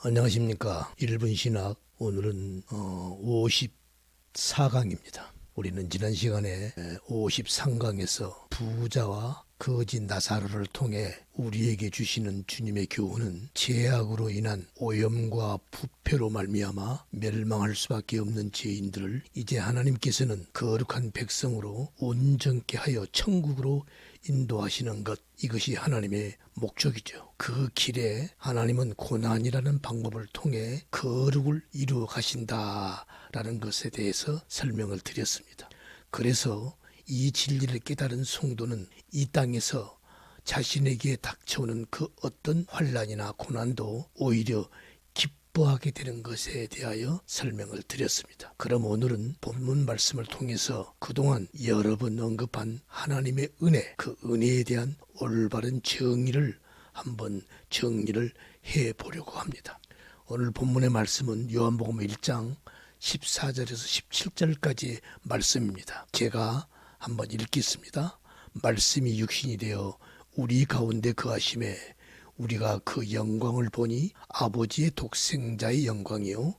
안녕하십니까. 1분 신학 오늘은 54강입니다. 우리는 지난 시간에 53강에서 부자와 거짓 나사로를 통해 우리에게 주시는 주님의 교훈은 죄악으로 인한 오염과 부패로 말미암아 멸망할 수밖에 없는 죄인들을 이제 하나님께서는 거룩한 백성으로 온전케 하여 천국으로 인도하시는 것, 이것이 하나님의 목적이죠. 그 길에 하나님은 고난이라는 방법을 통해 거룩을 이루어 가신다라는 것에 대해서 설명을 드렸습니다. 그래서 이 진리를 깨달은 성도는 이 땅에서 자신에게 닥쳐오는 그 어떤 환난이나 고난도 오히려 기뻐하게 되는 것에 대하여 설명을 드렸습니다. 그럼 오늘은 본문 말씀을 통해서 그동안 여러 번 언급한 하나님의 은혜, 그 은혜에 대한 올바른 정의를 한번 정리를 해보려고 합니다. 오늘 본문의 말씀은 요한복음 1장 14절에서 17절까지의 말씀입니다. 제가 한번 읽겠습니다. 말씀이 육신이 되어 우리 가운데 거하심에 우리가 그 영광을 보니 아버지의 독생자의 영광이요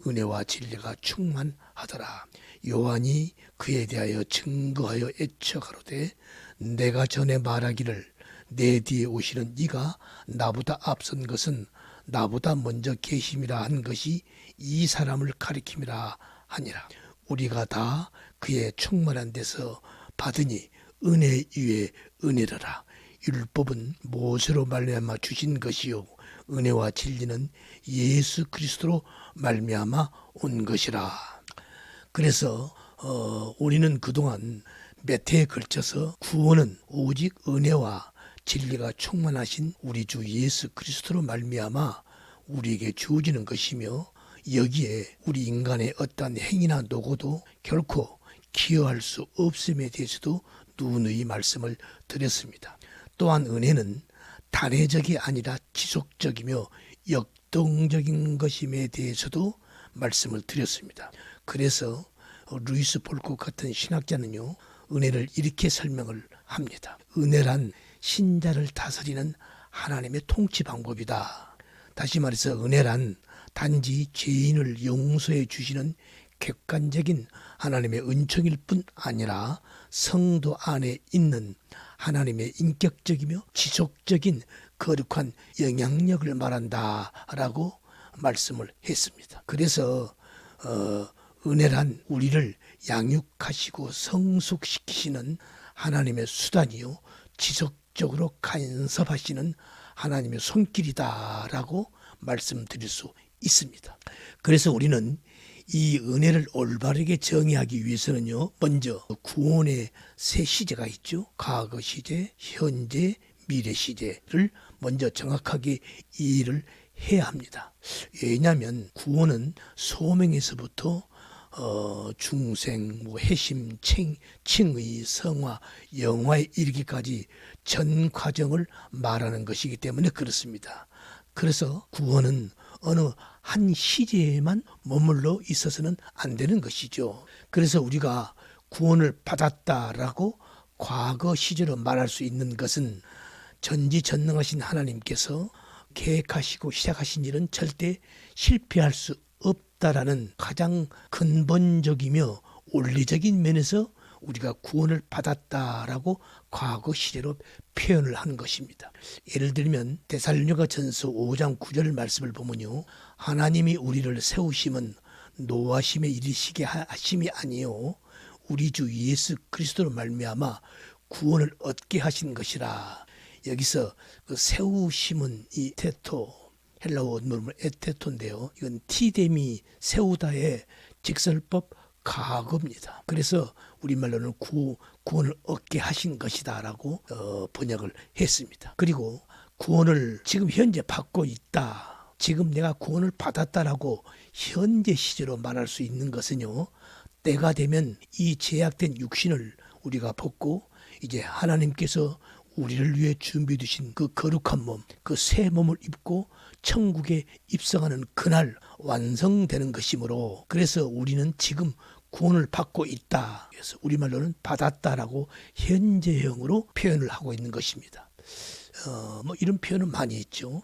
은혜와 진리가 충만하더라. 요한이 그에 대하여 증거하여 애쳐 가로되 내가 전에 말하기를 내 뒤에 오시는 이가 나보다 앞선 것은 나보다 먼저 계심이라 한 것이 이 사람을 가리킴이라 하니라. 우리가 다 그의 충만한 데서 받으니 은혜 위에 은혜라라. 율법은 모세로 말미암아 주신 것이요 은혜와 진리는 예수 그리스도로 말미암아 온 것이라. 그래서 우리는 그동안 몇 해에 걸쳐서 구원은 오직 은혜와 진리가 충만하신 우리 주 예수 그리스도로 말미암아 우리에게 주어지는 것이며, 여기에 우리 인간의 어떠한 행위나 노고도 결코 기여할 수 없음에 대해서도 누누이 말씀을 드렸습니다. 또한 은혜는 단회적이 아니라 지속적이며 역동적인 것임에 대해서도 말씀을 드렸습니다. 그래서 루이스 폴콕 같은 신학자는요, 은혜를 이렇게 설명을 합니다. 은혜란 신자를 다스리는 하나님의 통치 방법이다. 다시 말해서 은혜란 단지 죄인을 용서해 주시는 객관적인 하나님의 은총일 뿐 아니라 성도 안에 있는 하나님의 인격적이며 지속적인 거룩한 영향력을 말한다라고 말씀을 했습니다. 그래서 은혜란 우리를 양육하시고 성숙시키시는 하나님의 수단이요 지속적으로 간섭하시는 하나님의 손길이다라고 말씀드릴 수 있습니다. 그래서 우리는 이 은혜를 올바르게 정의하기 위해서는요, 먼저 구원의 세 시제가 있죠. 과거 시제, 현재, 미래 시제를 먼저 정확하게 이해를 해야 합니다. 왜냐하면 구원은 소명에서부터 중생, 회심, 칭의, 성화, 영화에 이르기까지 전 과정을 말하는 것이기 때문에 그렇습니다. 그래서 구원은 어느 한 시제에만 머물러 있어서는 안 되는 것이죠. 그래서 우리가 구원을 받았다라고 과거 시제로 말할 수 있는 것은 전지전능하신 하나님께서 계획하시고 시작하신 일은 절대 실패할 수 없다라는 가장 근본적이며 원리적인 면에서 우리가 구원을 받았다라고 과거 시제로 표현을 한 것입니다. 예를 들면 데살로니가전서 5장 9절 말씀을 보면요, 하나님이 우리를 세우심은 노하심에 이르시게 하심이 아니요 우리 주 예수 그리스도로 말미암아 구원을 얻게 하신 것이라. 여기서 그 세우심은 이 테토, 헬라어 원문은 에테토인데요, 이건 티데미 세우다의 직설법 과거입니다. 그래서 우리말로는 구원을 얻게 하신 것이다라고 번역을 했습니다. 그리고 구원을 지금 현재 받고 있다, 지금 내가 구원을 받았다라고 현재 시제로 말할 수 있는 것은요, 때가 되면 이 제약된 육신을 우리가 벗고 이제 하나님께서 우리를 위해 준비해 두신 그 거룩한 몸, 그 새 몸을 입고 천국에 입성하는 그날 완성되는 것이므로, 그래서 우리는 지금 구원을 받고 있다. 그래서 우리말로는 받았다라고 현재형으로 표현을 하고 있는 것입니다. 이런 표현은 많이 있죠.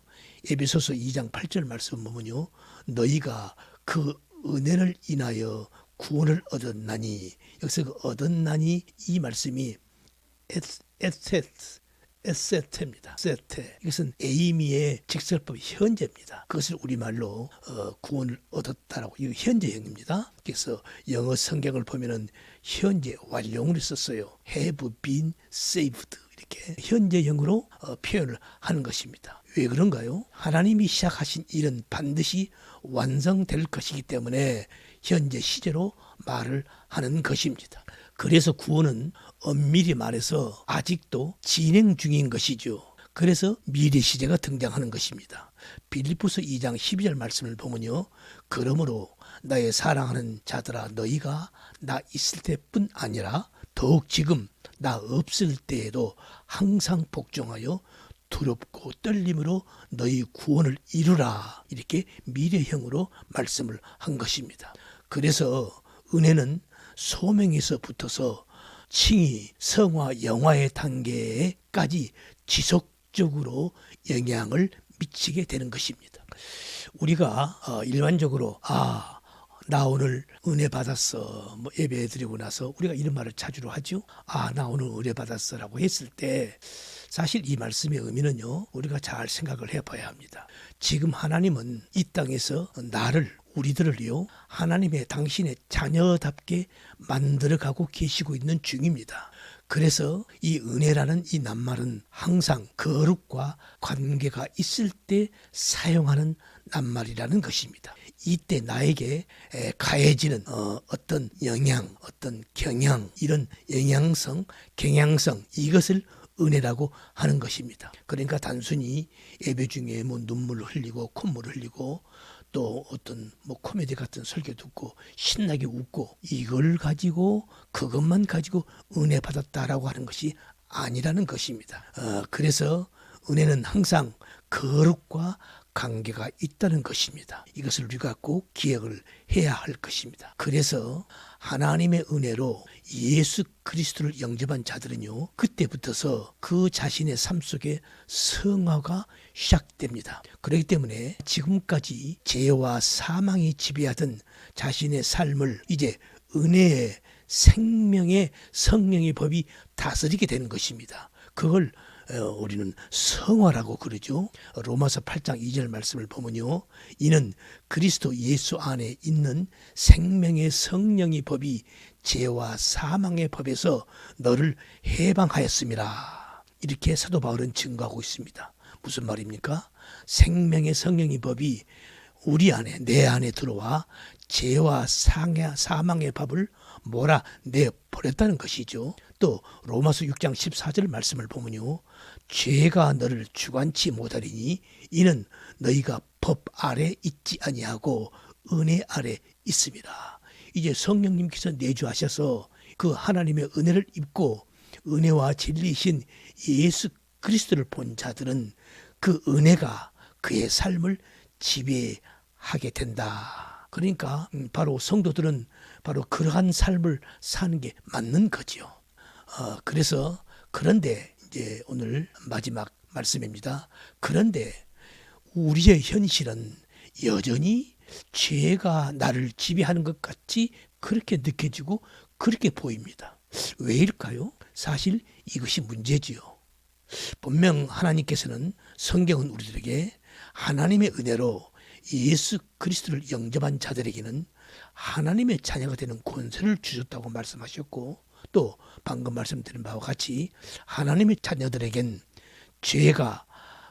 에베소서 2장 8절 말씀 보면요, 너희가 그 은혜를 인하여 구원을 얻었나니, 여기서 그 얻었나니 이 말씀이 에세테입니다. 세테. 이것은 에이미의 직설법 현재입니다. 그것을 우리말로 구원을 얻었다라고, 이거 현재형입니다. 그래서 영어 성경을 보면은 현재 완료형을 썼어요. have been saved, 이렇게 현재형으로 표현을 하는 것입니다. 왜 그런가요? 하나님이 시작하신 일은 반드시 완성될 것이기 때문에 현재 시제로 말을 하는 것입니다. 그래서 구원은 엄밀히 말해서 아직도 진행 중인 것이죠. 그래서 미래 시제가 등장하는 것입니다. 빌립보서 2장 12절 말씀을 보면요, 그러므로 나의 사랑하는 자들아, 너희가 나 있을 때뿐 아니라 더욱 지금 나 없을 때에도 항상 복종하여 두렵고 떨림으로 너희 구원을 이루라, 이렇게 미래형으로 말씀을 한 것입니다. 그래서 은혜는 소명에서 붙어서 칭의, 성화, 영화의 단계까지 지속적으로 영향을 미치게 되는 것입니다. 우리가 일반적으로 나 오늘 은혜 받았어, 뭐 예배 드리고 나서 우리가 이런 말을 자주로 하죠. 나 오늘 은혜 받았어라고 했을 때 사실 이 말씀의 의미는요, 우리가 잘 생각을 해봐야 합니다. 지금 하나님은 이 땅에서 우리들을요, 하나님의 당신의 자녀답게 만들어가고 계시고 있는 중입니다. 그래서 이 은혜라는 이 낱말은 항상 거룩과 관계가 있을 때 사용하는 낱말이라는 것입니다. 이때 나에게 가해지는 어떤 영향, 어떤 경향, 이런 영향성, 경향성, 이것을 은혜라고 하는 것입니다. 그러니까 단순히 예배 중에 뭐 눈물을 흘리고 콧물을 흘리고 또 어떤 뭐 코미디 같은 설교 듣고 신나게 웃고 이걸 가지고, 그것만 가지고 은혜 받았다라고 하는 것이 아니라는 것입니다. 그래서 은혜는 항상 거룩과 관계가 있다는 것입니다. 이것을 우리가 꼭 기억을 해야 할 것입니다. 그래서 하나님의 은혜로 예수 그리스도를 영접한 자들은요, 그때부터서 그 자신의 삶 속에 성화가 시작됩니다. 그렇기 때문에 지금까지 죄와 사망이 지배하던 자신의 삶을 이제 은혜의 생명의 성령의 법이 다스리게 되는 것입니다. 그걸 우리는 성화라고 그러죠. 로마서 8장 2절 말씀을 보면요, 이는 그리스도 예수 안에 있는 생명의 성령의 법이 죄와 사망의 법에서 너를 해방하였음이라, 이렇게 사도 바울은 증거하고 있습니다. 무슨 말입니까? 생명의 성령의 법이 우리 안에, 내 안에 들어와 죄와 사망의 법을 몰아내버렸다는 것이죠. 또 로마서 6장 14절 말씀을 보면요, 죄가 너를 주관치 못하리니 이는 너희가 법 아래 있지 아니하고 은혜 아래 있습니다. 이제 성령님께서 내주하셔서 그 하나님의 은혜를 입고 은혜와 진리이신 예수 그리스도를 본 자들은 그 은혜가 그의 삶을 지배하게 된다. 그러니까 바로 성도들은 바로 그러한 삶을 사는 게 맞는 거지요. 그런데 이제 오늘 마지막 말씀입니다. 그런데 우리의 현실은 여전히 죄가 나를 지배하는 것 같이 그렇게 느껴지고 그렇게 보입니다. 왜일까요? 사실 이것이 문제지요. 분명 하나님께서는, 성경은 우리들에게 하나님의 은혜로 예수 그리스도를 영접한 자들에게는 하나님의 자녀가 되는 권세를 주셨다고 말씀하셨고, 또 방금 말씀드린 바와 같이 하나님의 자녀들에겐 죄가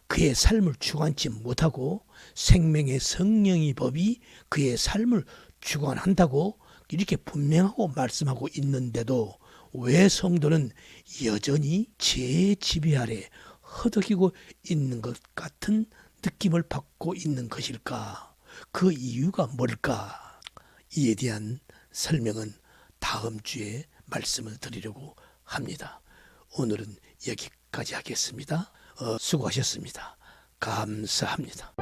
그의 삶을 주관치 못하고 생명의 성령의 법이 그의 삶을 주관한다고 이렇게 분명하고 말씀하고 있는데도 왜 성도는 여전히 죄의 지배 아래 허덕이고 있는 것 같은 느낌을 받고 있는 것일까? 그 이유가 뭘까? 이에 대한 설명은 다음 주에 말씀을 드리려고 합니다. 오늘은 여기까지 하겠습니다. 수고하셨습니다. 감사합니다.